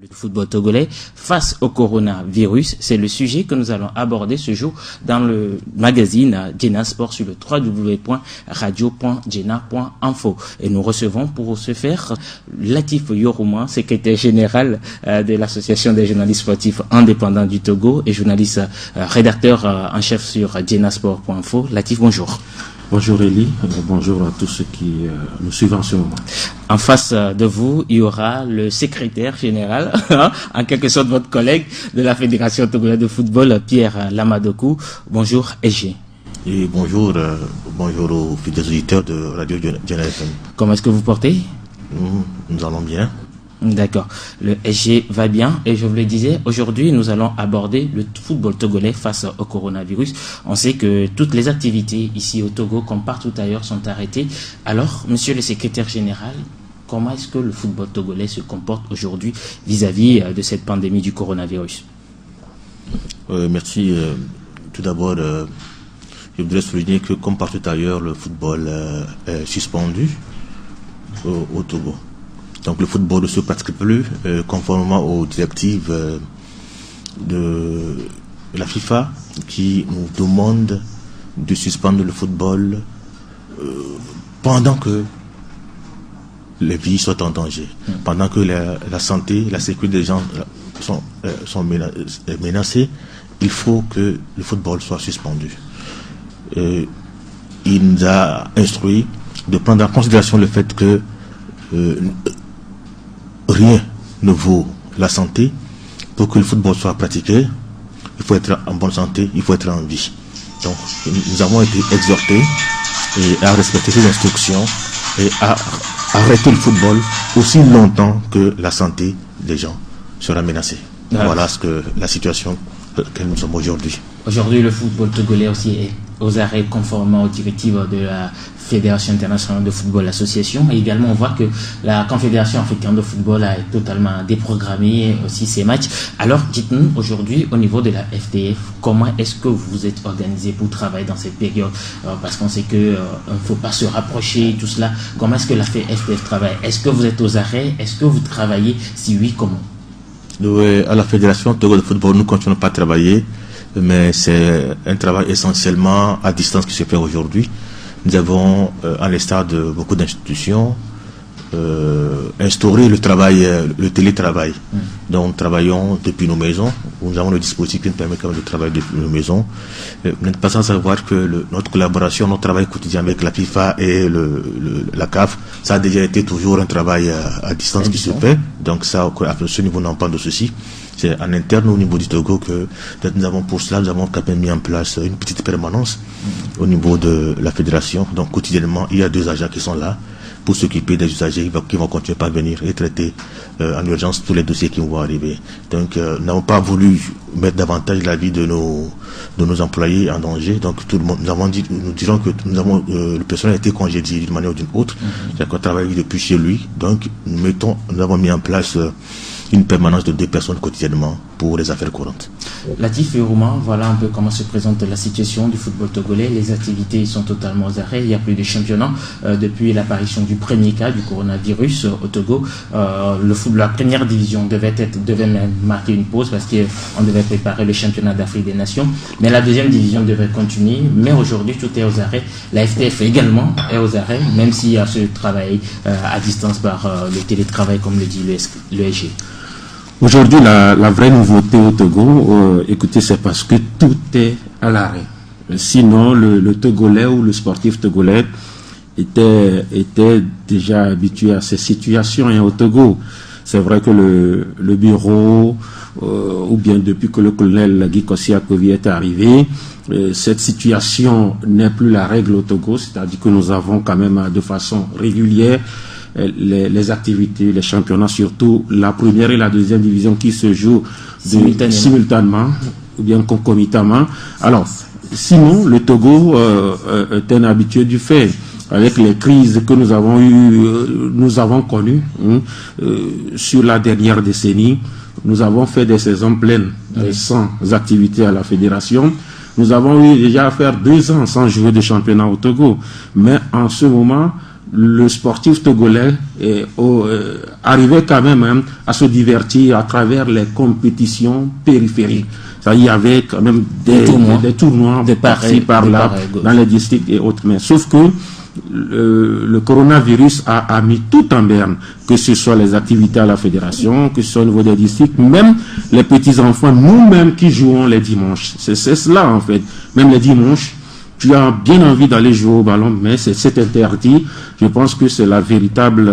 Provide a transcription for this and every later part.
Le football togolais face au coronavirus, c'est le sujet que nous allons aborder ce jour dans le magazine Djena Sport sur le www.radio.djena.info. Et nous recevons pour ce faire Latif Yorouma, secrétaire général de l'Association des journalistes sportifs indépendants du Togo et journaliste rédacteur en chef sur djenasport.info. Latif, bonjour. Bonjour Elie, bonjour à tous ceux qui nous suivent en ce moment. En face de vous, il y aura le secrétaire général, en quelque sorte votre collègue de la Fédération togolaise de football, Pierre Lamadokou. Bonjour SG. Et bonjour aux fidèles auditeurs de Radio Djena FM. Comment est-ce que vous portez? Nous allons bien. D'accord. Le SG va bien et je vous le disais, aujourd'hui nous allons aborder le football togolais face au coronavirus. On sait que toutes les activités ici au Togo comme partout ailleurs sont arrêtées. Alors, monsieur le secrétaire général, comment est-ce que le football togolais se comporte aujourd'hui vis-à-vis de cette pandémie du coronavirus? Merci. Tout d'abord, je voudrais souligner que comme partout ailleurs, le football est suspendu au Togo. Donc le football ne se pratique plus conformément aux directives de la FIFA qui nous demande de suspendre le football pendant que les vies sont en danger, pendant que la santé, la sécurité des gens sont menacées. Il faut que le football soit suspendu. Il nous a instruit de prendre en considération le fait que rien ne vaut la santé. Pour que le football soit pratiqué, il faut être en bonne santé, il faut être en vie. Donc nous avons été exhortés à respecter ces instructions et à arrêter le football aussi longtemps que la santé des gens sera menacée. Voilà la situation dans laquelle nous sommes aujourd'hui. Aujourd'hui, le football togolais aussi est aux arrêts conformément aux directives de la Fédération internationale de football association. Et également, on voit que la Confédération africaine de football a totalement déprogrammé aussi ses matchs. Alors, dites-nous aujourd'hui, au niveau de la FTF, comment est-ce que vous vous êtes organisé pour travailler dans cette période? Parce qu'on sait qu'il ne faut pas se rapprocher, tout cela. Comment est-ce que la FTF travaille? Est-ce que vous êtes aux arrêts? Est-ce que vous travaillez? Si oui, comment? À la Fédération Togo de football, nous ne continuons pas à travailler, mais c'est un travail essentiellement à distance qui se fait aujourd'hui. Nous avons, à l'instar de beaucoup d'institutions, instauré le télétravail. Donc nous travaillons depuis nos maisons. Nous avons le dispositif qui nous permet quand même de travailler depuis nos maisons. Vous n'êtes pas sans savoir que notre collaboration, notre travail quotidien avec la FIFA et la CAF, ça a déjà été toujours un travail à distance qui se fait. Donc ça, à ce niveau, on n'a pas de souci. C'est en interne au niveau du Togo que nous avons pour cela, nous avons quand même mis en place une petite permanence au niveau de la fédération. Donc quotidiennement, il y a 2 agents qui sont là pour s'occuper des usagers qui vont continuer à venir et traiter en urgence tous les dossiers qui vont arriver. Donc nous n'avons pas voulu mettre davantage la vie de nos employés en danger. Donc tout le monde, nous dirons que le personnel a été congédié d'une manière ou d'une autre. C'est-à-dire qu'on travaille depuis chez lui. Donc nous avons mis en place une permanence de 2 personnes quotidiennement pour les affaires courantes. Latif Yorouma, voilà un peu comment se présente la situation du football togolais. Les activités sont totalement aux arrêts. Il n'y a plus de championnat depuis l'apparition du premier cas du coronavirus au Togo. La première division devait même marquer une pause parce qu'on devait préparer le championnat d'Afrique des Nations. Mais la deuxième division devait continuer. Mais aujourd'hui, tout est aux arrêts. La FTF également est aux arrêts, même s'il y a ce travail à distance par le télétravail, comme le dit le SG. Aujourd'hui, la vraie nouveauté au Togo, écoutez, c'est parce que tout est à l'arrêt. Sinon, le Togolais ou le sportif togolais était déjà habitué à ces situations. Et au Togo, c'est vrai que le bureau, ou bien depuis que le colonel Guy Kosciusko est arrivé, cette situation n'est plus la règle au Togo, c'est-à-dire que nous avons quand même de façon régulière les activités, les championnats, surtout la première et la deuxième division qui se jouent simultanément ou bien concomitamment. Alors, sinon, le Togo est un habitué du fait. Avec les crises que nous avons connues sur la dernière décennie, nous avons fait des saisons pleines sans activité à la fédération. Nous avons eu déjà à faire 2 ans sans jouer de championnat au Togo. Mais en ce moment, le sportif togolais arrivait quand même à se divertir à travers les compétitions périphériques. Ça, il y avait quand même des tournois par-ci, par-là, dans les districts et autres. Mais sauf que le coronavirus a mis tout en berne, que ce soit les activités à la fédération, que ce soit au niveau des districts, même les petits-enfants, nous-mêmes qui jouons les dimanches. C'est cela en fait. Même les dimanches, tu as bien envie d'aller jouer au ballon, mais c'est interdit. Je pense que c'est la véritable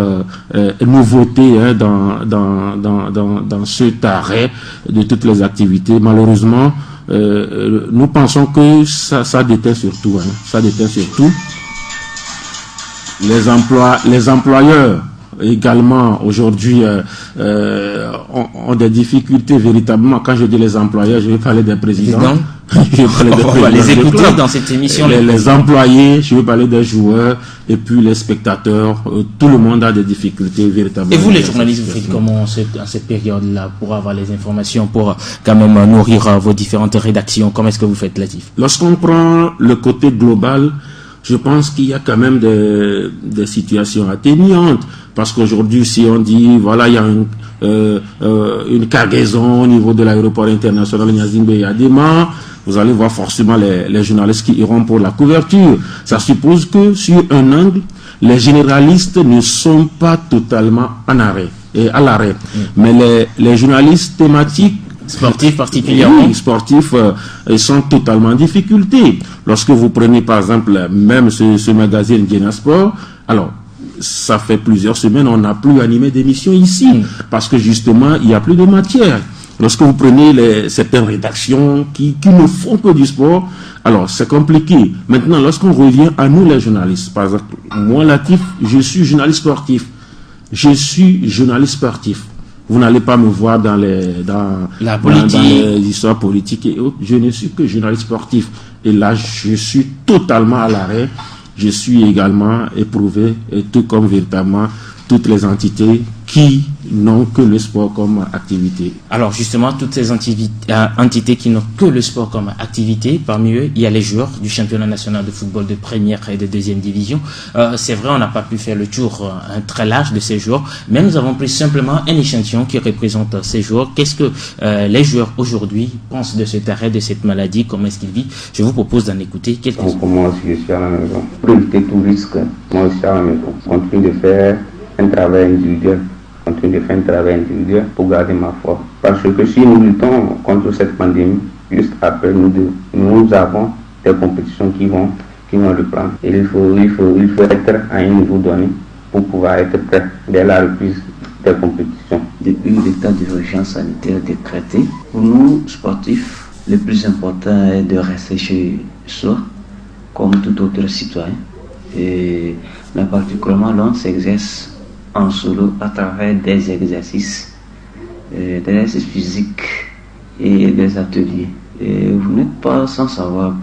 nouveauté dans cet arrêt de toutes les activités. Malheureusement, nous pensons que ça déteint surtout. Ça déteint surtout. Les employeurs également aujourd'hui ont des difficultés véritablement. Quand je dis les employeurs, je vais parler des présidents. On va les écouter dans cette émission. Les employés, je vais parler des joueurs et puis les spectateurs. Tout le monde a des difficultés véritablement. Et vous les journalistes, vous faites comment dans cette période-là pour avoir les informations, pour quand même nourrir vos différentes rédactions? Comment est-ce que vous faites, Latif? Lorsqu'on prend le côté global, je pense qu'il y a quand même des situations atténuantes. Parce qu'aujourd'hui, si on dit, voilà, il y a une cargaison au niveau de l'aéroport international Niazingbe-Yadema, vous allez voir forcément les journalistes qui iront pour la couverture. Ça suppose que sur un angle, les généralistes ne sont pas totalement en arrêt, à l'arrêt. Mais les journalistes thématiques, sportifs particulièrement. Oui, sportifs sont totalement en difficulté. Lorsque vous prenez par exemple même ce magazine Diena Sport, alors ça fait plusieurs semaines on n'a plus animé d'émissions ici parce que justement il n'y a plus de matière. Lorsque vous prenez certaines rédactions qui ne font que du sport, alors c'est compliqué. Maintenant, lorsqu'on revient à nous les journalistes, par exemple, moi Latif, je suis journaliste sportif. Je suis journaliste sportif. Vous n'allez pas me voir dans les histoires politiques et autres. Je ne suis que journaliste sportif. Et là, je suis totalement à l'arrêt. Je suis également éprouvé, et tout comme véritablement toutes les entités qui n'ont que le sport comme activité. Alors justement, toutes ces entités qui n'ont que le sport comme activité, parmi eux, il y a les joueurs du championnat national de football de première et de deuxième division. C'est vrai, on n'a pas pu faire le tour très large de ces joueurs, mais nous avons pris simplement un échantillon qui représente ces joueurs. Qu'est-ce que les joueurs aujourd'hui pensent de cet arrêt, de cette maladie, comment est-ce qu'ils vivent? Je vous propose d'en écouter quelques-uns. Moi aussi, je suis à la maison. Pour éviter tout risque, moi aussi à la maison. Je continue de faire un travail individuel. Pour garder ma foi. Parce que si nous luttons contre cette pandémie, juste après, nous avons des compétitions qui vont reprendre. Et il faut être à un niveau donné pour pouvoir être prêt dès la reprise des compétitions. Depuis l'état d'urgence sanitaire décrété, pour nous, sportifs, le plus important est de rester chez soi, comme tout autre citoyen. Et mais particulièrement, l'on s'exerce en solo à travers des exercices physiques et des ateliers. Et vous n'êtes pas sans savoir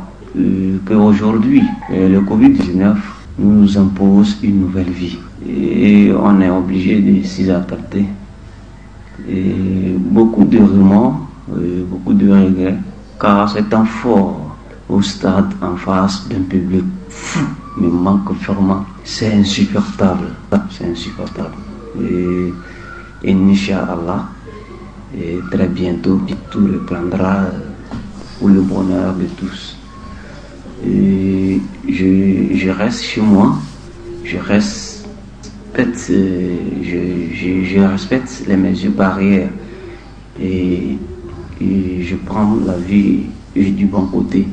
qu'aujourd'hui, le Covid-19 nous impose une nouvelle vie. Et on est obligé de s'y adapter. Et beaucoup de remords, beaucoup de regrets, car c'est un fort au stade en face d'un public fou, mais manque fermement. C'est insupportable. C'est insupportable. Et Inch'Allah, et très bientôt, tout reprendra pour le bonheur de tous. Et je reste chez moi. Je respecte les mesures barrières. Et je prends la vie du bon côté.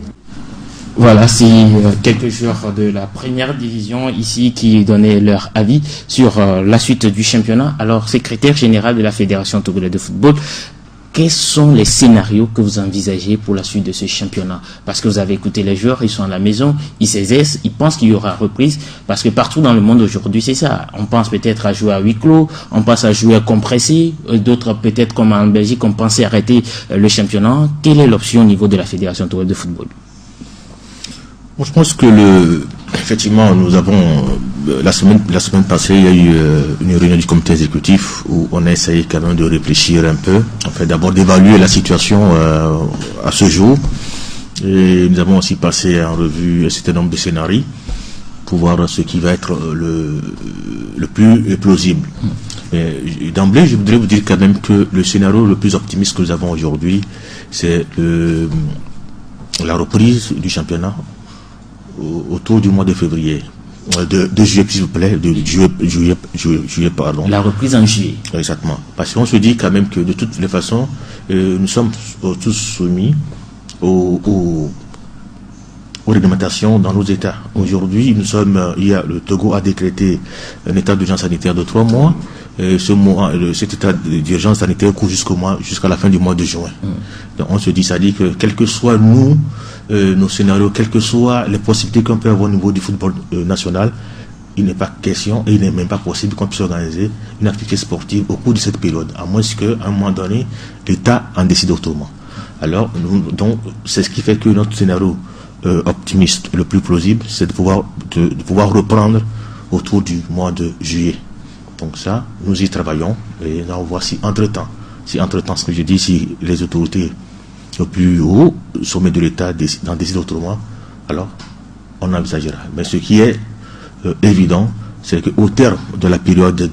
Voilà, c'est quelques joueurs de la première division ici qui donnaient leur avis sur la suite du championnat. Alors, secrétaire général de la Fédération togolaise de football, quels sont les scénarios que vous envisagez pour la suite de ce championnat? Parce que vous avez écouté les joueurs, ils sont à la maison, ils s'exercent, ils pensent qu'il y aura reprise. Parce que partout dans le monde aujourd'hui, c'est ça. On pense peut-être à jouer à huis clos, on pense à jouer compressé. D'autres, peut-être comme en Belgique, on pensait arrêter le championnat. Quelle est l'option au niveau de la Fédération togolaise de football? Bon, je pense que effectivement, nous avons la semaine passée, il y a eu une réunion du comité exécutif où on a essayé quand même de réfléchir un peu, en fait, d'abord d'évaluer la situation à ce jour. Et nous avons aussi passé en revue un certain nombre de scénarios pour voir ce qui va être le plus plausible. D'emblée, je voudrais vous dire quand même que le scénario le plus optimiste que nous avons aujourd'hui, c'est la reprise du championnat autour du mois de février. De juillet, s'il vous plaît, de juillet, pardon. La reprise en juillet. Exactement. Parce qu'on se dit quand même que de toutes les façons, nous sommes tous soumis aux réglementations dans nos États. Aujourd'hui, le Togo a décrété un état d'urgence sanitaire de 3 mois. Et cet état d'urgence sanitaire court jusqu'à la fin du mois de juin. Donc on se dit, ça dit que quel que soit nos scénarios, quelles que soient les possibilités qu'on peut avoir au niveau du football national, il n'est pas question et il n'est même pas possible qu'on puisse organiser une activité sportive au cours de cette période, à moins qu'à un moment donné, l'État en décide autrement. Alors, donc, c'est ce qui fait que notre scénario optimiste, le plus plausible, c'est de pouvoir reprendre autour du mois de juillet. Donc ça, nous y travaillons et on voit si entre-temps, ce que je dis, si les autorités au plus haut sommet de l'État en décident autrement, alors on envisagera. Mais ce qui est évident, c'est qu'au terme de la période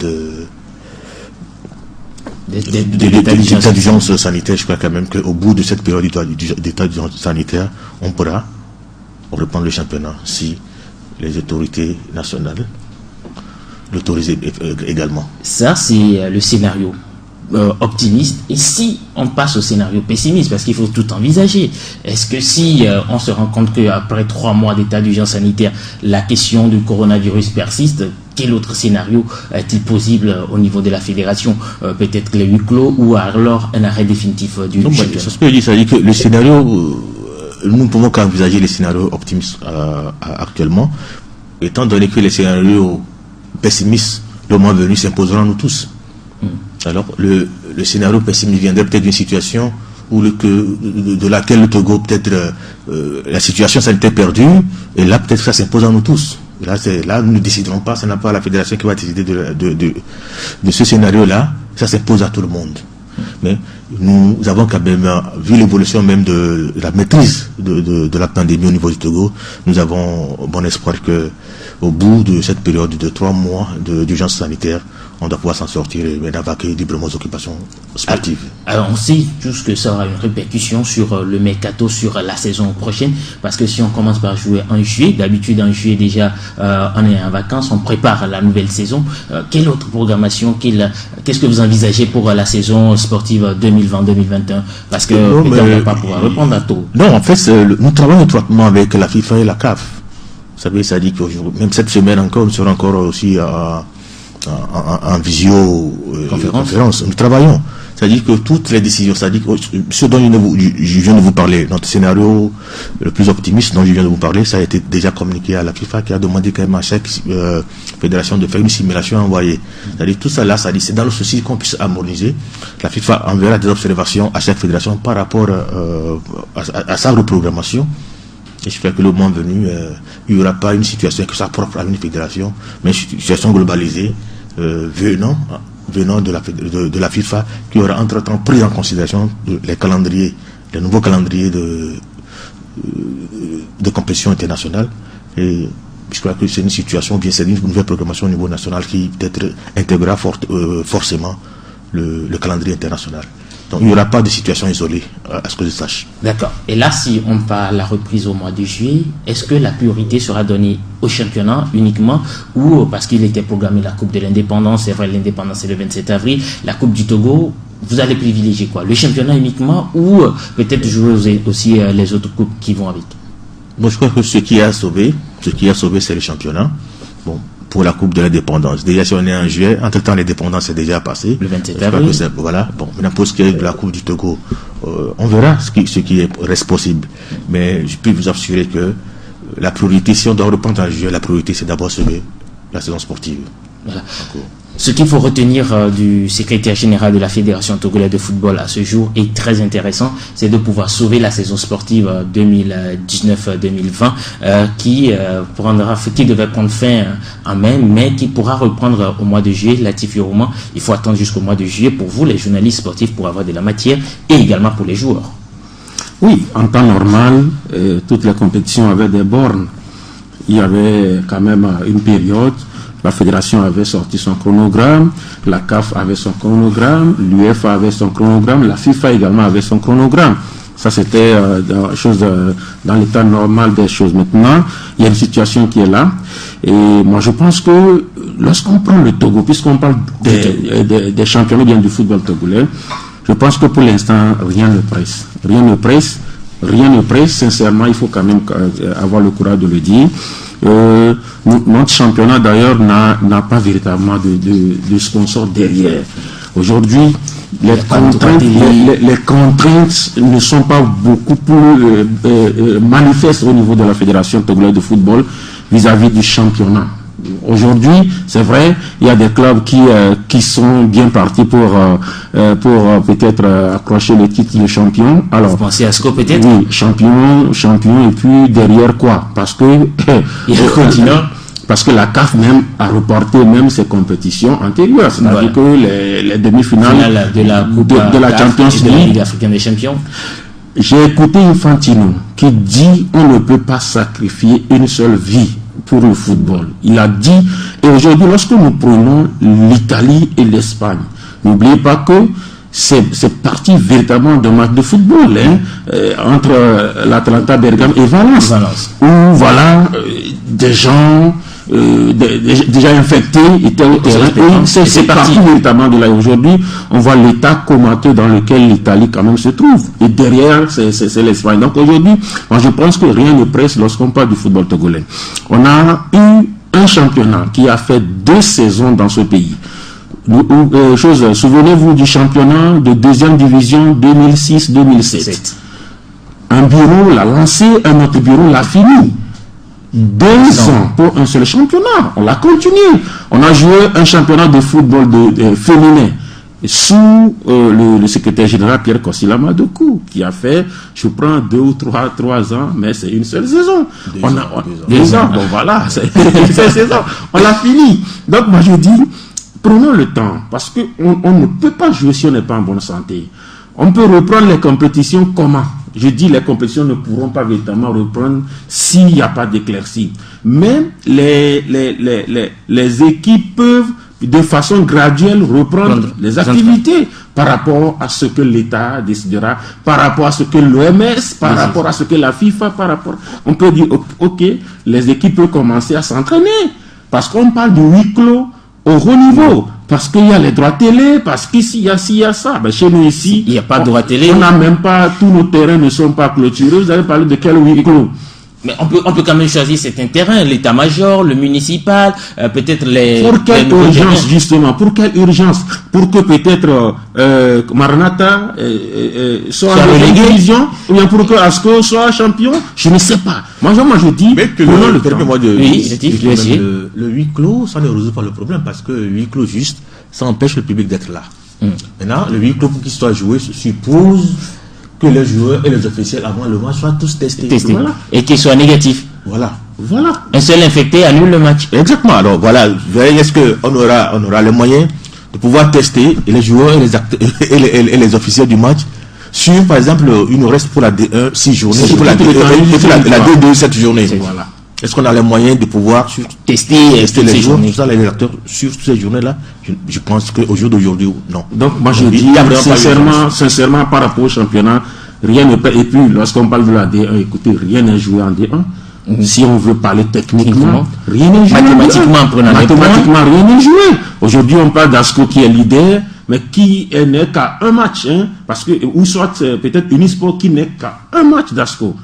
d'état d'urgence sanitaire, je crois quand même qu'au bout de cette période d'état d'urgence sanitaire, on pourra reprendre le championnat si les autorités nationales l'autoriser également. Ça, c'est le scénario optimiste. Et si on passe au scénario pessimiste, parce qu'il faut tout envisager, est-ce que si on se rend compte qu'après 3 mois d'état d'urgence sanitaire, la question du coronavirus persiste, quel autre scénario est-il possible au niveau de la fédération? Peut-être les huis clos ou alors un arrêt définitif du championnat. C'est ce que je dis, ça dit que le scénario, nous ne pouvons qu'envisager les scénarios optimistes actuellement, étant donné que les scénarios pessimistes, le moment venu, s'imposeront à nous tous. Alors, le scénario pessimiste viendrait peut-être d'une situation où de laquelle le Togo, peut-être la situation sanitaire perdue, et là, peut-être ça s'impose à nous tous. Là, nous ne déciderons pas, ce n'est pas la fédération qui va décider de ce scénario-là, ça s'impose à tout le monde. Mais nous avons quand même vu l'évolution même de la maîtrise de la pandémie au niveau du Togo. Nous avons bon espoir que au bout de cette période de 3 mois d'urgence sanitaire, on doit pouvoir s'en sortir et vaquer librement aux occupations sportives. Alors on sait tous que ça aura une répercussion sur le mercato, sur la saison prochaine, parce que si on commence par jouer en juillet, d'habitude en juillet déjà on est en vacances, on prépare la nouvelle saison. Quelle autre programmation, qu'est-ce que vous envisagez pour la saison sportive 2020-2021? Parce que on ne va pas pouvoir reprendre à tôt. Non, en fait, nous travaillons étroitement avec la FIFA et la CAF. Vous savez, ça dit qu'aujourd'hui, même cette semaine encore, nous serons encore aussi en visio-conférence. Nous travaillons. C'est-à-dire que toutes les décisions, c'est-à-dire que ce dont je viens de vous parler, notre scénario le plus optimiste dont je viens de vous parler, ça a été déjà communiqué à la FIFA qui a demandé quand même à chaque fédération de faire une simulation envoyée. C'est-à-dire tout ça là, c'est dans le souci qu'on puisse harmoniser. La FIFA enverra des observations à chaque fédération par rapport à sa reprogrammation. Et je fais que le moment venu, il n'y aura pas une situation qui soit propre à une fédération, mais une situation globalisée venant de la FIFA qui aura entre-temps pris en considération les nouveaux calendriers de compétition internationale. Et je crois que c'est une situation, bien c'est une nouvelle programmation au niveau national qui peut-être intégrera forcément le calendrier international. Donc il n'y aura pas de situation isolée, à ce que je sache. D'accord. Et là, si on parle la reprise au mois de juillet, est-ce que la priorité sera donnée au championnat uniquement, ou parce qu'il était programmé la Coupe de l'Indépendance, c'est vrai, l'Indépendance c'est le 27 avril, la Coupe du Togo, vous allez privilégier quoi? Le championnat uniquement, ou peut-être jouer aussi les autres coupes qui vont avec? Moi, je crois que ce qui a sauvé, c'est le championnat. Bon, pour la Coupe de l'Indépendance. Déjà, si on est en juillet, entre-temps, l'indépendance est déjà passée. Le 27 avril. Voilà. Bon, maintenant, pour ce qui est de la Coupe du Togo, on verra ce qui reste possible. Mais je peux vous assurer que la priorité, si on doit reprendre en juillet, la priorité, c'est d'abord sauver la saison sportive. Voilà. Ce qu'il faut retenir du secrétaire général de la Fédération togolaise de football à ce jour est très intéressant, c'est de pouvoir sauver la saison sportive 2019-2020 qui devait prendre fin en mai, mais qui pourra reprendre au mois de juillet. Latif Yorouma, il faut attendre jusqu'au mois de juillet pour vous, les journalistes sportifs, pour avoir de la matière, et également pour les joueurs. Oui, en temps normal, toutes les compétitions avaient des bornes. il y avait quand même une période, la fédération avait sorti son chronogramme, la CAF avait son chronogramme, l'UEFA avait son chronogramme, la FIFA également avait son chronogramme. Ça, c'était dans l'état normal des choses. Maintenant, il y a une situation qui est là. Et moi, je pense que lorsqu'on prend le Togo, puisqu'on parle des championnats bien du football togolais, je pense que pour l'instant, rien ne presse. Rien ne presse. Rien ne presse. Sincèrement, il faut quand même avoir le courage de le dire. Notre championnat, d'ailleurs, n'a pas véritablement de sponsor derrière. Aujourd'hui, les contraintes ne sont pas beaucoup plus manifestes au niveau de la Fédération togolaise de football vis-à-vis du championnat. Aujourd'hui, c'est vrai, il y a des clubs qui sont bien partis pour peut-être accrocher le titre de champion. Alors, vous pensez à Asco peut-être? Oui, champion, et puis derrière quoi? Parce que il y a le continent. Parce que la CAF même a reporté même ses compétitions antérieures, c'est-à-dire que les demi-finales de la Coupe de la Champions et de la League. Ligue africaine des champions. J'ai écouté Infantino qui dit on ne peut pas sacrifier une seule vie pour le football. Il a dit, et aujourd'hui lorsque nous prenons l'Italie et l'Espagne, n'oubliez pas que c'est parti véritablement d'un match de football entre l'Atalanta Bergame et Valence. Où voilà, des gens déjà infectés étaient au terrain et c'est parti véritablement de là. Aujourd'hui, on voit l'état comateux dans lequel l'Italie quand même se trouve. Et derrière, c'est l'Espagne. Donc aujourd'hui, moi je pense que rien ne presse lorsqu'on parle du football togolais. On a eu un championnat qui a fait 2 saisons dans ce pays. Souvenez-vous du championnat de 2e division 2006-2007. Un bureau l'a lancé, un autre bureau l'a fini. 2 ans pour un seul championnat. On l'a continué. On a joué un championnat de football féminin sous le secrétaire général Pierre Kosila Madokou, qui a fait, je prends 2 ou 3 ans, mais c'est une seule saison. 2 ans. Bon voilà, c'est une seule saison. On l'a fini. Donc moi je dis, prenons le temps, parce qu'on ne peut pas jouer si on n'est pas en bonne santé. On peut reprendre les compétitions comment? Je dis les compétitions ne pourront pas véritablement reprendre s'il n'y a pas d'éclaircie. Mais les équipes peuvent de façon graduelle reprendre les activités par rapport à ce que l'État décidera, par rapport à ce que l'OMS, par rapport à ce que la FIFA, on peut dire, ok, les équipes peuvent commencer à s'entraîner. Parce qu'on parle de huis clos au haut niveau, parce qu'il y a les droits télé, parce qu'ici il y a ci, il y a ça. Ben, chez nous ici, il n'y a pas de droits télé. On n'a même pas, tous nos terrains ne sont pas clôturés. Vous allez parler de quel huis clos? Mais on peut quand même choisir certains terrains, l'état-major, le municipal, peut-être les... Pour quelle urgence, justement? Pour quelle urgence? Pour que peut-être Maranatha soit en division, ou bien pour que Asco soit champion? Je ne sais pas. Moi je dis... Mais que le huis clos, ça ne résout pas le problème, parce que le huis clos juste, ça empêche le public d'être là. Maintenant, le huis clos, pour qu'il soit joué, suppose que les joueurs et les officiels avant le match soient tous testés. Voilà. Et qu'ils soient négatifs. Voilà. Un seul infecté annule le match. Exactement. Alors voilà, est-ce qu'on aura les moyens de pouvoir tester les joueurs et les acteurs et les officiels du match sur, par exemple, il nous reste pour la D1 6 journées, pour la D2 7 journées. Voilà. Est-ce qu'on a les moyens de pouvoir tester les joueurs, les acteurs sur toutes ces journées-là? Je pense qu'au jour d'aujourd'hui, non. Donc, moi, je dis sincèrement, par rapport au championnat, rien ne peut. Et puis, lorsqu'on parle de la D1, écoutez, rien n'est joué en D1. Si on veut parler techniquement, rien n'est joué. Mathématiquement, rien n'est joué. Aujourd'hui, on parle d'Asco qui est leader, mais qui n'est qu'à un match. Parce que, ou soit peut-être Unisport qui n'est qu'à un match d'Asco.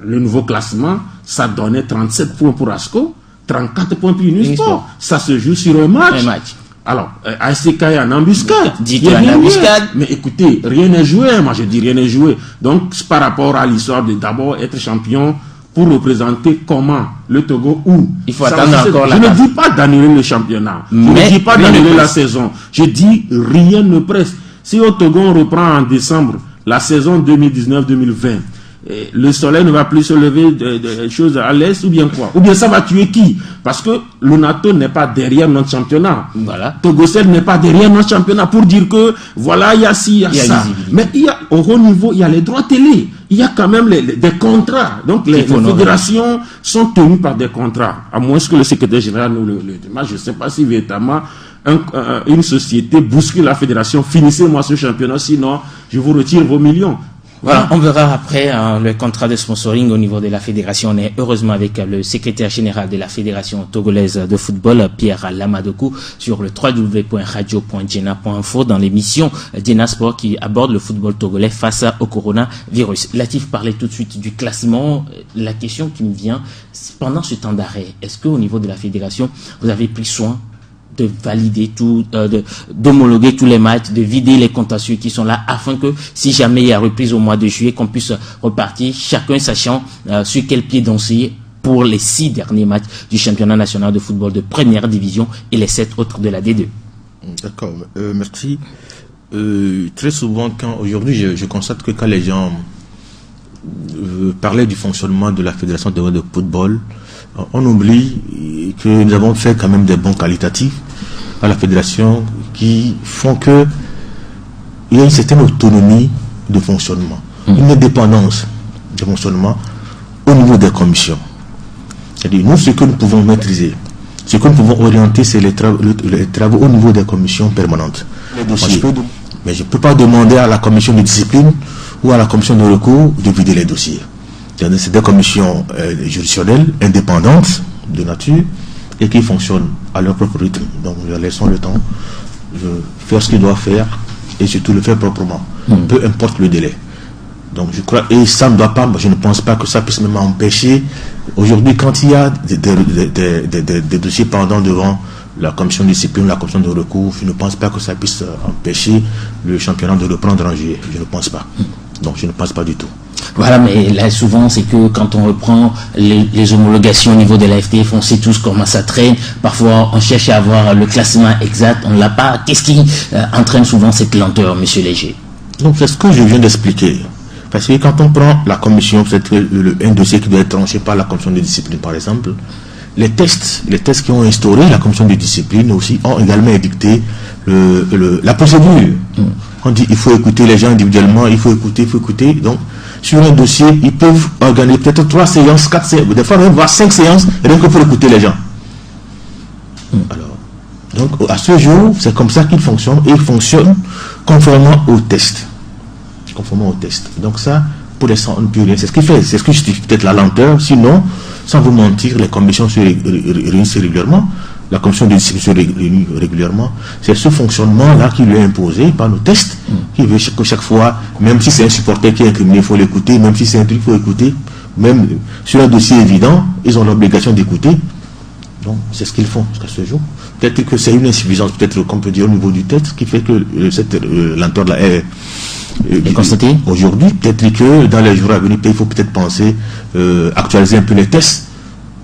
Le nouveau classement, ça donnait 37 points pour Asco, 34 points pour Unisport. Ça se joue sur un match. Alors, ASK est en embuscade. Mais écoutez, rien n'est joué. Moi, je dis rien n'est joué. Donc, par rapport à l'histoire de d'abord être champion pour représenter comment le Togo ou il faut attendre encore je ne dis pas d'annuler le championnat. Je ne dis pas d'annuler la saison. Je dis rien ne presse. Si au Togo on reprend en décembre la saison 2019-2020, le soleil ne va plus se lever de choses à l'est ou bien quoi? Ou bien ça va tuer qui? Parce que le NATO n'est pas derrière notre championnat. Voilà. Togocel n'est pas derrière notre championnat pour dire que voilà, il y a ci, il y a ça. Mais au haut niveau, il y a les droits télé. Il y a quand même des contrats. Donc les fédérations sont tenues par des contrats. À moins que le secrétaire général nous le dise. Moi, je ne sais pas si véritablement une société bouscule la fédération. Finissez-moi ce championnat, sinon je vous retire vos millions. Voilà, on verra après le contrat de sponsoring au niveau de la fédération. On est heureusement avec le secrétaire général de la fédération togolaise de football, Pierre Lamadokou, sur le www.radio.jena.info dans l'émission Jena Sport qui aborde le football togolais face au coronavirus. Latif parlait tout de suite du classement. La question qui me vient, pendant ce temps d'arrêt, est-ce qu'au niveau de la fédération, vous avez pris soin de valider tout, d'homologuer tous les matchs, de vider les contentieux qui sont là, afin que si jamais il y a reprise au mois de juillet, qu'on puisse repartir, chacun sachant sur quel pied danser pour les 6 derniers matchs du championnat national de football de première division et les 7 autres de la D2. D'accord, merci. Très souvent, aujourd'hui, je constate que quand les gens parlaient du fonctionnement de la fédération de football, on oublie que nous avons fait quand même des bons qualitatifs à la fédération qui font que il y a une certaine autonomie de fonctionnement, une indépendance de fonctionnement au niveau des commissions. C'est-à-dire, nous, ce que nous pouvons maîtriser, ce que nous pouvons orienter, c'est les travaux au niveau des commissions permanentes. Mais je ne peux pas demander à la commission de discipline ou à la commission de recours de vider les dossiers. C'est des commissions juridictionnelles indépendantes de nature et qui fonctionnent à leur propre rythme. Donc, nous leur laissons le temps de faire ce qu'ils doivent faire et surtout le faire proprement, peu importe le délai. Donc, je crois, et ça ne doit pas, je ne pense pas que ça puisse même empêcher. Aujourd'hui, quand il y a des dossiers pendant devant la commission de discipline, la commission de recours, je ne pense pas que ça puisse empêcher le championnat de reprendre en juillet. Je ne pense pas. Donc, je ne pense pas du tout. Voilà, mais là souvent c'est que quand on reprend les homologations au niveau de la FTF, on sait tous comment ça traîne. Parfois on cherche à avoir le classement exact, on ne l'a pas. Qu'est-ce qui entraîne souvent cette lenteur, monsieur Léger? Donc c'est ce que je viens d'expliquer. Parce que quand on prend la commission, peut-être un dossier qui doit être tranché par la commission de discipline par exemple, les tests qui ont instauré la commission de discipline aussi ont également édicté la procédure. On dit il faut écouter les gens individuellement, il faut écouter. Donc sur un dossier, ils peuvent organiser peut-être 3 séances, 4 séances, des fois même voire 5 séances, rien que pour écouter les gens. Alors, donc à ce jour, c'est comme ça qu'ils fonctionnent, et ils fonctionnent conformément au test. Donc ça, pour l'instant, on ne peut rien. C'est ce qui fait, c'est ce qui justifie peut-être la lenteur. Sinon, sans vous mentir, les commissions se réunissent régulièrement. La commission de discipline se réunit régulièrement. C'est ce fonctionnement-là qui lui est imposé par nos tests, qui veut que chaque fois, même si c'est un supporter qui est incriminé, il faut l'écouter, même si c'est un truc, il faut écouter. Même sur un dossier évident, ils ont l'obligation d'écouter. Donc, c'est ce qu'ils font jusqu'à ce jour. Peut-être que c'est une insuffisance, peut-être qu'on peut dire au niveau du test, qui fait que cette lenteur-là est constatée. Aujourd'hui, peut-être que dans les jours à venir, il faut peut-être penser actualiser un peu les tests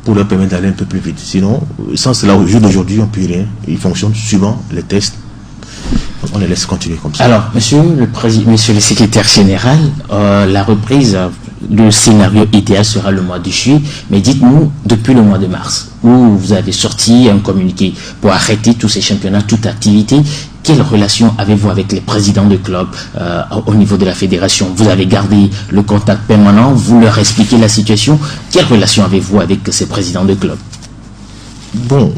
pour leur permettre d'aller un peu plus vite. Sinon, sans cela, au jour d'aujourd'hui, on ne peut rien. Ils fonctionnent suivant les tests. On les laisse continuer comme ça. Alors, monsieur le secrétaire général, la reprise, le scénario idéal sera le mois de juillet. Mais dites-nous, depuis le mois de mars, où vous avez sorti un communiqué pour arrêter tous ces championnats, toute activité, quelle relation avez-vous avec les présidents de clubs au niveau de la fédération? Vous avez gardé le contact permanent, vous leur expliquez la situation. Quelle relation avez-vous avec ces présidents de clubs? Bon,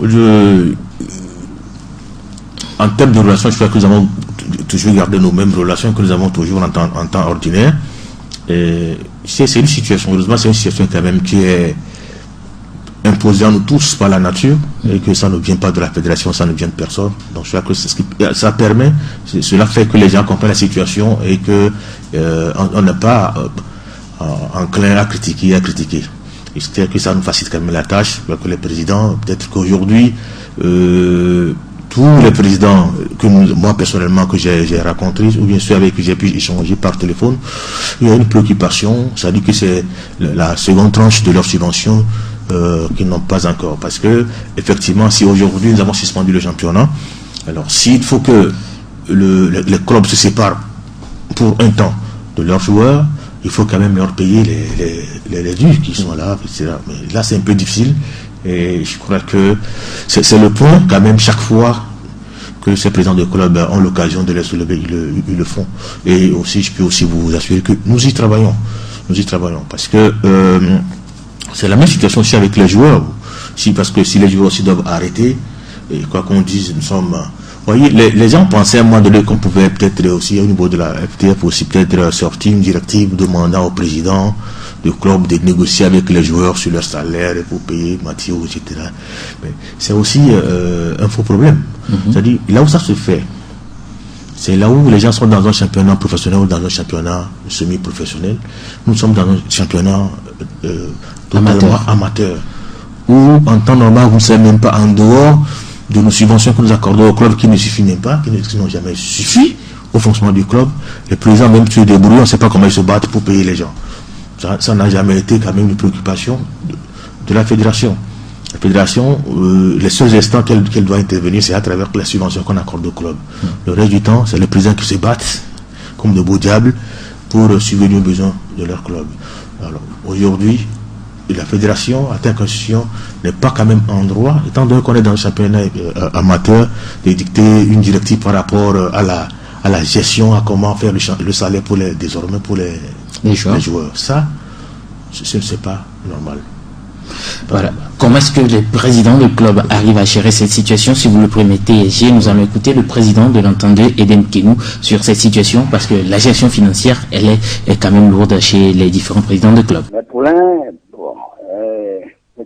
en termes de relations, je crois que nous avons toujours gardé nos mêmes relations que nous avons toujours en temps ordinaire. C'est une situation, heureusement, c'est une situation quand même qui est imposée à nous tous par la nature, et que ça ne vient pas de la fédération, ça ne vient de personne. Donc je crois que c'est ce qui ça permet, cela fait que les gens comprennent la situation et que on n'est pas enclin à critiquer. Et c'est-à-dire que ça nous facilite quand même la tâche, que les présidents, peut-être qu'aujourd'hui tous les présidents que moi personnellement que j'ai rencontrés, ou bien ceux avec qui j'ai pu échanger par téléphone, il y a une préoccupation, ça dit que c'est la seconde tranche de leur subvention qu'ils n'ont pas encore. Parce que, effectivement, si aujourd'hui nous avons suspendu le championnat, alors s'il faut que les clubs se séparent pour un temps de leurs joueurs, il faut quand même leur payer les dus qui sont là, etc. Mais là, c'est un peu difficile. Et je crois que c'est le point, quand même, chaque fois que ces présidents de club ont l'occasion de les soulever, ils le font. Et aussi, je peux aussi vous assurer que nous y travaillons. Nous y travaillons. Parce que c'est la même situation aussi avec les joueurs. Parce que si les joueurs aussi doivent arrêter, et quoi qu'on dise, nous sommes... Vous voyez, les gens pensaient à un moment donné qu'on pouvait peut-être aussi, au niveau de la FTF, aussi peut-être sortir une directive demandant au président du club de négocier avec les joueurs sur leur salaire pour payer Mathieu, etc. Mais c'est aussi un faux problème. C'est-à-dire, là où ça se fait, c'est là où les gens sont dans un championnat professionnel ou dans un championnat semi-professionnel. Nous sommes dans un championnat totalement amateur. Où, en temps normal, vous ne savez même pas, en dehors de nos subventions que nous accordons au club, qui ne suffit même pas, qui n'ont jamais suffi au fonctionnement du club, les présidents même se débrouillent, on ne sait pas comment ils se battent pour payer les gens. Ça n'a jamais été quand même une préoccupation de la fédération. La fédération, les seuls instants qu'elle doit intervenir, c'est à travers les subventions qu'on accorde au club. Le reste du temps, c'est les présidents qui se battent comme de beaux diables pour subvenir aux besoins de leur club. Alors, aujourd'hui, la fédération, en tant qu'institution, n'est pas quand même en droit, étant donné qu'on est dans le championnat amateur, de dicter une directive par rapport à la gestion, à comment faire le salaire désormais pour les joueurs. Ça, c'est pas normal. Voilà. Comment est-ce que les présidents de club arrivent à gérer cette situation? Si vous le permettez, nous allons écouter le président de l'Entendeur, Eden Kenou, sur cette situation, parce que la gestion financière, elle est quand même lourde chez les différents présidents de club. Mais pour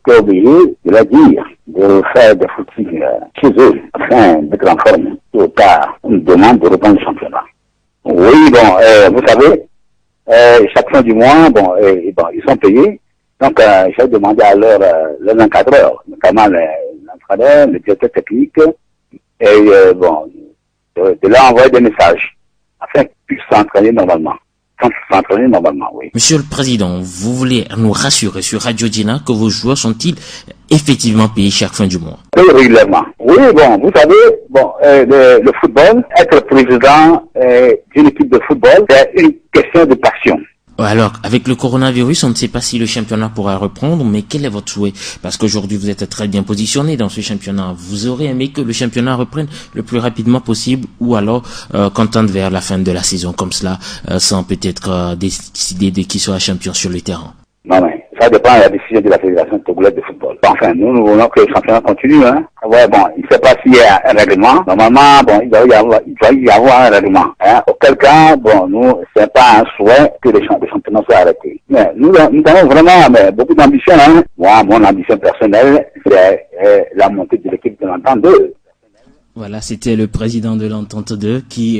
était obligé de la dire, de faire des footings chez eux, afin d'être en forme. Au tard, on demande de reprendre le championnat. Oui, vous savez, chaque fin du mois, ils sont payés. Donc, j'ai demandé à leurs encadreurs, notamment l'encadreur, le directeur technique, et de leur envoyer des messages, afin qu'ils puissent s'entraîner normalement. Oui. Monsieur le Président, vous voulez nous rassurer sur Radio Dina que vos joueurs sont-ils effectivement payés chaque fin du mois? Régulièrement. Oui, vous savez, le football, être président d'une équipe de football, c'est une question de passion. Alors, avec le coronavirus, on ne sait pas si le championnat pourra reprendre, mais quel est votre souhait? Parce qu'aujourd'hui, vous êtes très bien positionné dans ce championnat. Vous aurez aimé que le championnat reprenne le plus rapidement possible, ou alors contente vers la fin de la saison comme cela, sans peut-être décider de qui sera champion sur le terrain? Non, mais ça dépend de la décision de la Fédération togolaise de football. Enfin, nous voulons que le championnat continue. Hein. Ouais, il ne sait pas s'il y a un règlement. Normalement, il doit y avoir un règlement. Hein. Auquel cas, nous, c'est pas un souhait que le championnat soit arrêté. Mais nous avons vraiment beaucoup d'ambition. Hein. Moi, mon ambition personnelle, c'est la montée de l'équipe de l'Entente 2. Voilà, c'était le président de l'Entente 2 qui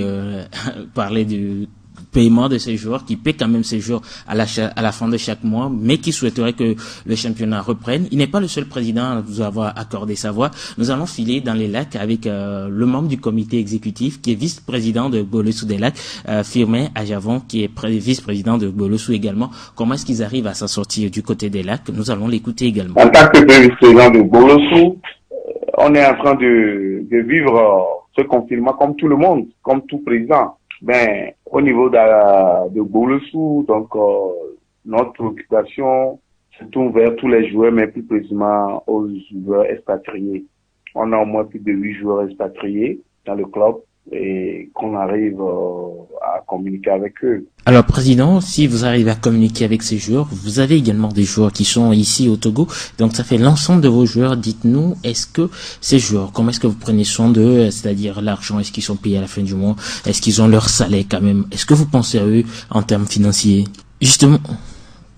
parlait du paiement de ces joueurs, qui paie quand même ces joueurs à la fin de chaque mois, mais qui souhaiterait que le championnat reprenne. Il n'est pas le seul président à vous avoir accordé sa voix. Nous allons filer dans les lacs avec le membre du comité exécutif qui est vice-président de Gbolossou des Lacs, Firmin Ajavon, qui est vice-président de Gbolossou également. Comment est-ce qu'ils arrivent à s'en sortir du côté des lacs? Nous allons l'écouter également. En tant que vice-président de Gbolossou, on est en train de vivre ce confinement comme tout le monde, comme tout président. Au niveau de Gbolossou, donc notre préoccupation se tourne vers tous les joueurs, mais plus précisément aux joueurs expatriés. On a au moins plus de 8 joueurs expatriés dans le club et qu'on arrive à communiquer avec eux. Alors, Président, si vous arrivez à communiquer avec ces joueurs, vous avez également des joueurs qui sont ici au Togo, donc ça fait l'ensemble de vos joueurs. Dites-nous, est-ce que ces joueurs, comment est-ce que vous prenez soin d'eux, c'est-à-dire l'argent, est-ce qu'ils sont payés à la fin du mois, est-ce qu'ils ont leur salaire quand même, est-ce que vous pensez à eux en termes financiers? Justement.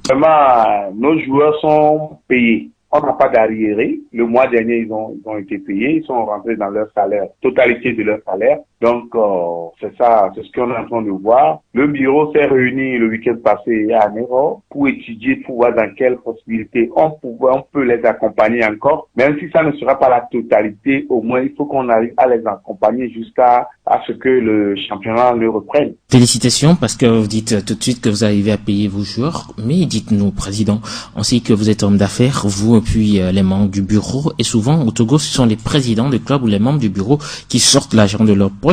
Vraiment, nos joueurs sont payés. On n'a pas d'arriéré. Le mois dernier, ils ont été payés. Ils sont rentrés dans leur salaire, totalité de leur salaire. Donc, c'est ça, c'est ce qu'on est en train de voir. Le bureau s'est réuni le week-end passé à Nero pour étudier, pour voir dans quelles possibilités on peut les accompagner encore. Même si ça ne sera pas la totalité, au moins, il faut qu'on arrive à les accompagner jusqu'à ce que le championnat le reprenne. Félicitations, parce que vous dites tout de suite que vous arrivez à payer vos joueurs. Mais dites-nous, Président, on sait que vous êtes homme d'affaires, vous, puis les membres du bureau. Et souvent, au Togo, ce sont les présidents de club ou les membres du bureau qui sortent l'argent de leur poche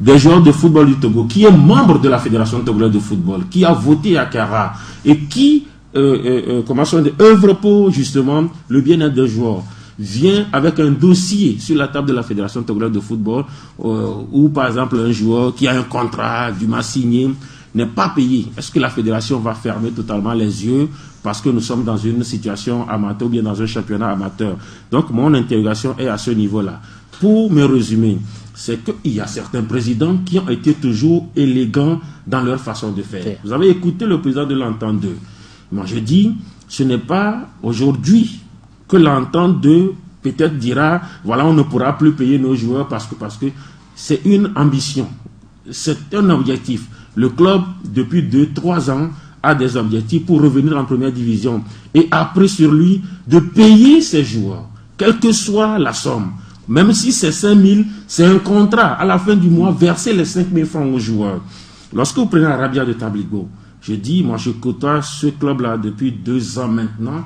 des joueurs de football du Togo, qui est membre de la Fédération togolaise de football, qui a voté à Kara et qui œuvre pour justement le bien-être des joueurs, vient avec un dossier sur la table de la Fédération togolaise de football où par exemple un joueur qui a un contrat du m'a signé n'est pas payé, est-ce que la fédération va fermer totalement les yeux parce que nous sommes dans une situation amateur ou bien dans un championnat amateur? Donc mon interrogation est à ce niveau-là. Pour me résumer, c'est qu'il y a certains présidents qui ont été toujours élégants dans leur façon de faire. Vous avez écouté le président de l'Entente 2. Moi je dis, ce n'est pas aujourd'hui que l'Entente 2 peut-être dira, voilà, on ne pourra plus payer nos joueurs parce que c'est une ambition, c'est un objectif. Le club, depuis 2-3 ans, a des objectifs pour revenir en première division et a pris sur lui de payer ses joueurs, quelle que soit la somme. Même si c'est 5 000, c'est un contrat. À la fin du mois, verser les 5 000 francs aux joueurs. Lorsque vous prenez Arabia de Tabligo, je dis, moi je côtoie ce club-là depuis 2 ans maintenant.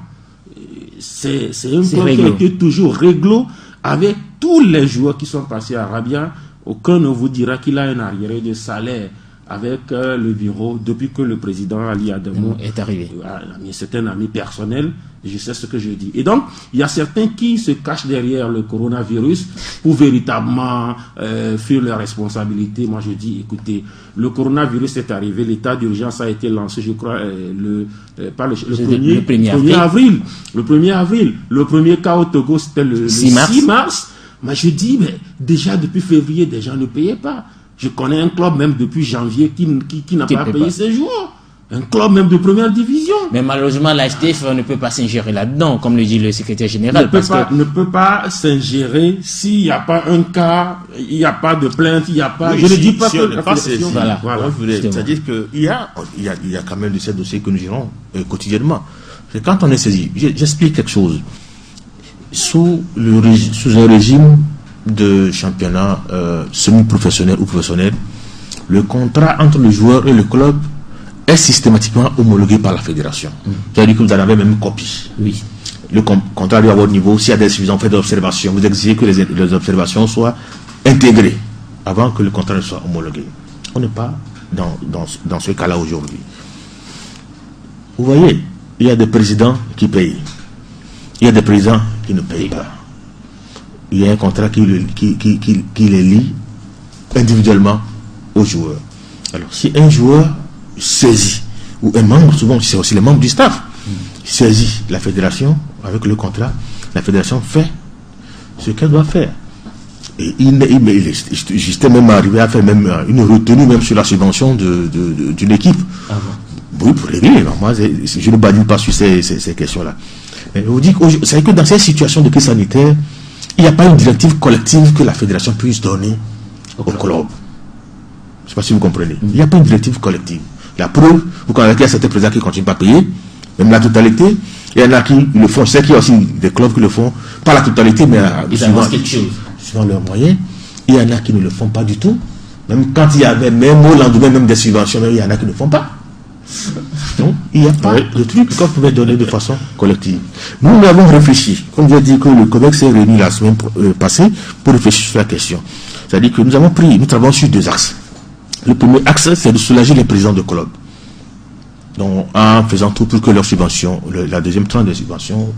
C'est un club qui a été toujours réglo avec tous les joueurs qui sont passés à Arabia. Aucun ne vous dira qu'il a un arriéré de salaire avec le bureau depuis que le président Ali Adamou est arrivé. C'est un ami personnel, je sais ce que je dis. Et donc, il y a certains qui se cachent derrière le coronavirus pour véritablement fuir leurs responsabilités. Moi, je dis, écoutez, le coronavirus est arrivé, l'état d'urgence a été lancé, je crois, le 1er avril. Le 1er avril. Le premier cas au Togo, c'était le 6 mars. Mais je dis, mais déjà depuis février, des gens ne payaient pas. Je connais un club même depuis janvier qui n'a pas payé ses joueurs. Un club même de première division. Mais malheureusement, la STF ne peut pas s'ingérer là-dedans, comme le dit le secrétaire général. Ne peut pas s'ingérer s'il n'y a pas un cas, il n'y a pas de plainte, il n'y a pas... Oui, je ne dis pas que... Voilà. C'est-à-dire qu'il y a quand même de ces dossiers que nous gérons quotidiennement. C'est quand on est saisi. J'explique quelque chose. Sous un régime de championnat semi-professionnel ou professionnel, le contrat entre le joueur et le club est systématiquement homologué par la fédération. C'est-à-dire que vous en avez même une copie. Oui. Le contrat doit avoir niveau. S'il y a des suffisamment fait d'observations, vous exigez que les observations soient intégrées avant que le contrat ne soit homologué. On n'est pas dans ce cas-là aujourd'hui. Vous voyez, il y a des présidents qui payent. Il y a des présidents qui ne payent pas. Il y a un contrat qui les lie individuellement aux joueurs. Alors, si un joueur saisit, ou un membre, souvent c'est aussi les membres du staff, saisit la fédération avec le contrat, la fédération fait ce qu'elle doit faire. Et il est juste même arrivé à faire même une retenue même sur la subvention d'une équipe. Oui, pour régler. Moi, je ne badine pas sur ces questions-là. Mais je vous dis que dans ces situations de crise sanitaire, il n'y a pas une directive collective que la fédération puisse donner au club. Je ne sais pas si vous comprenez. Il n'y a pas une directive collective. La preuve, vous connaissez qu'il y a certains présidents qui ne continuent pas à payer, même la totalité. Il y en a qui le font. Je sais qu'il y a aussi des clubs qui le font, pas la totalité, mais suivant leurs moyens. Il y en a qui ne le font pas du tout. Même quand il y avait, même au lendemain, même des subventions, il y en a qui ne le font pas. Donc, il n'y a pas de truc qu'on pouvait donner de façon collective. Nous avons réfléchi. Comme j'ai dit que le COMEX s'est réuni la semaine passée pour réfléchir sur la question. C'est-à-dire que nous travaillons sur 2 axes. Le premier axe, c'est de soulager les présidents de club. Donc, en faisant tout pour que leur subvention, la deuxième tranche de subvention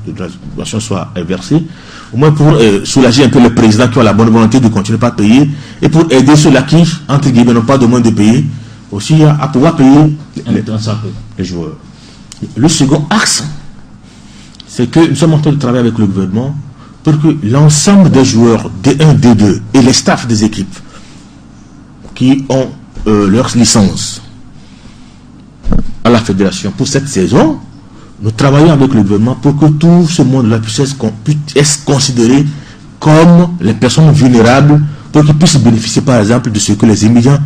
soit versée, au moins pour soulager un peu les présidents qui ont la bonne volonté de continuer à payer, et pour aider ceux-là qui, entre guillemets, n'ont pas de moyens de payer, aussi à pouvoir payer les joueurs. Le second axe, c'est que nous sommes en train de travailler avec le gouvernement pour que l'ensemble des joueurs D1, D2 et les staffs des équipes qui ont leur licence à la fédération pour cette saison, nous travaillons avec le gouvernement pour que tout ce monde-là puisse être considéré comme les personnes vulnérables pour qu'ils puissent bénéficier par exemple de ce que les immigrants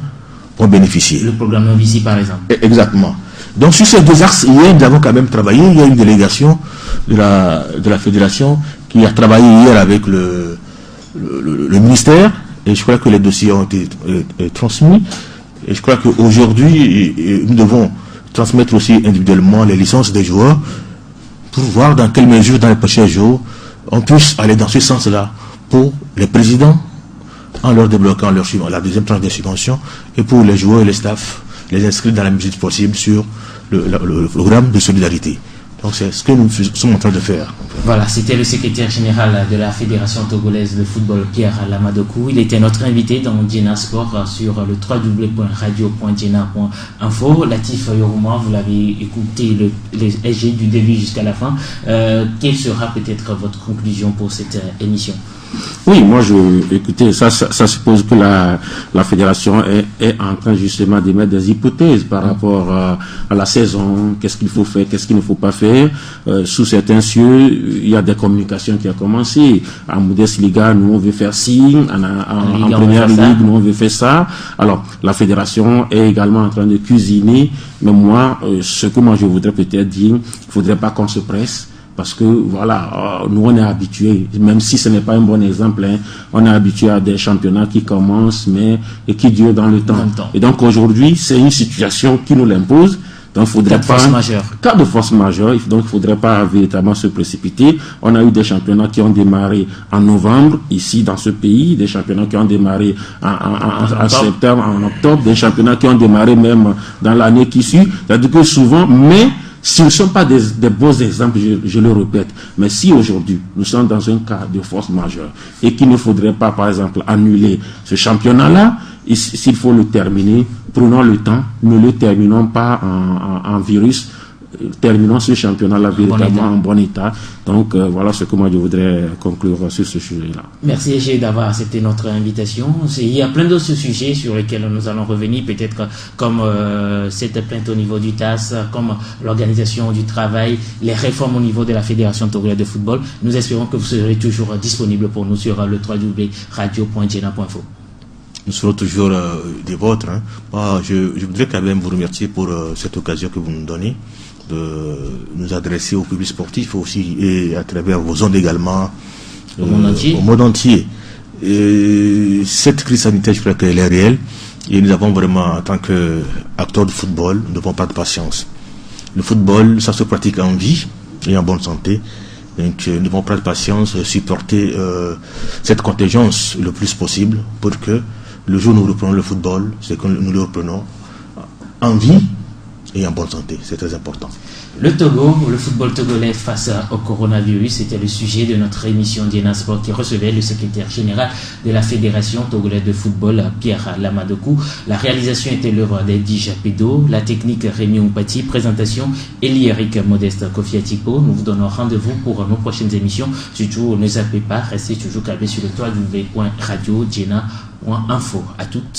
ont bénéficié. Le programme Novici par exemple. Exactement. Donc sur ces 2 axes, hier nous avons quand même travaillé. Il y a une délégation de la fédération qui a travaillé hier avec le ministère, et je crois que les dossiers ont été transmis. Et je crois qu'aujourd'hui, nous devons transmettre aussi individuellement les licences des joueurs pour voir dans quelle mesure, dans les prochains jours, on puisse aller dans ce sens-là pour les présidents en leur débloquant la deuxième tranche des subventions, et pour les joueurs et les staffs, les inscrire dans la mesure possible sur le programme de solidarité. Donc c'est ce que nous sommes en train de faire. Voilà, c'était le secrétaire général de la Fédération togolaise de football, Pierre Lamadokou. Il était notre invité dans Djena Sport sur le www.radio.djena.info. Latif Yorouma, vous l'avez écouté les SG du début jusqu'à la fin. Quelle sera peut-être votre conclusion pour cette émission? Oui, moi, écoutez, ça suppose que la fédération est en train justement d'émettre des hypothèses par rapport à la saison, qu'est-ce qu'il faut faire, qu'est-ce qu'il ne faut pas faire. Sous certains cieux, il y a des communications qui ont commencé. En Bundesliga, nous on veut faire ci, en première ligue, nous on veut faire ça. Alors, la fédération est également en train de cuisiner, mais moi, ce que moi je voudrais peut-être dire, il ne faudrait pas qu'on se presse. Parce que voilà, nous on est habitués, même si ce n'est pas un bon exemple, on est habitué à des championnats qui commencent et qui durent dans le temps. Et donc aujourd'hui, c'est une situation qui nous l'impose. Donc, faudrait pas cas de force majeure. Donc, il faudrait pas véritablement se précipiter. On a eu des championnats qui ont démarré en novembre ici dans ce pays, des championnats qui ont démarré en septembre, en octobre, des championnats qui ont démarré même dans l'année qui suit. C'est-à-dire que souvent, mais ce ne sont pas des beaux exemples, je le répète, mais si aujourd'hui nous sommes dans un cas de force majeure et qu'il ne faudrait pas, par exemple, annuler ce championnat-là, s'il faut le terminer, prenons le temps, ne le terminons pas en virus, terminons ce championnat-là véritablement en bon état. Donc voilà ce que moi je voudrais conclure sur ce sujet-là. Merci Égé d'avoir accepté notre invitation. Il y a plein d'autres sujets sur lesquels nous allons revenir, peut-être comme cette plainte au niveau du TAS, comme l'organisation du travail, les réformes au niveau de la Fédération togolaise de football. Nous espérons que vous serez toujours disponible pour nous sur le www.radio.djena.info. Nous serons toujours des vôtres. Moi, je voudrais quand même vous remercier pour cette occasion que vous nous donnez de nous adresser au public sportif aussi et à travers vos ondes également au monde entier. Et cette crise sanitaire, je crois qu'elle est réelle et nous avons vraiment, en tant qu'acteurs de football, nous ne devons pas de patience. Le football, ça se pratique en vie et en bonne santé. Donc nous devons prendre patience, supporter cette contingence le plus possible pour que le jour où nous reprenons le football, c'est que nous le reprenons en vie et en bonne santé. C'est très important. Le Togo, le football togolais face au coronavirus, c'était le sujet de notre émission Djena Sport qui recevait le secrétaire général de la Fédération togolaise de football, Pierre Lamadokou. La réalisation était l'œuvre d'Edi Japedo, la technique Rémi Ompati, présentation Eli-Eric Modeste Kofiatipo. Nous vous donnons rendez-vous pour nos prochaines émissions. Surtout, ne zappez pas, restez toujours câblés sur le www.radio.djena.info. À toutes.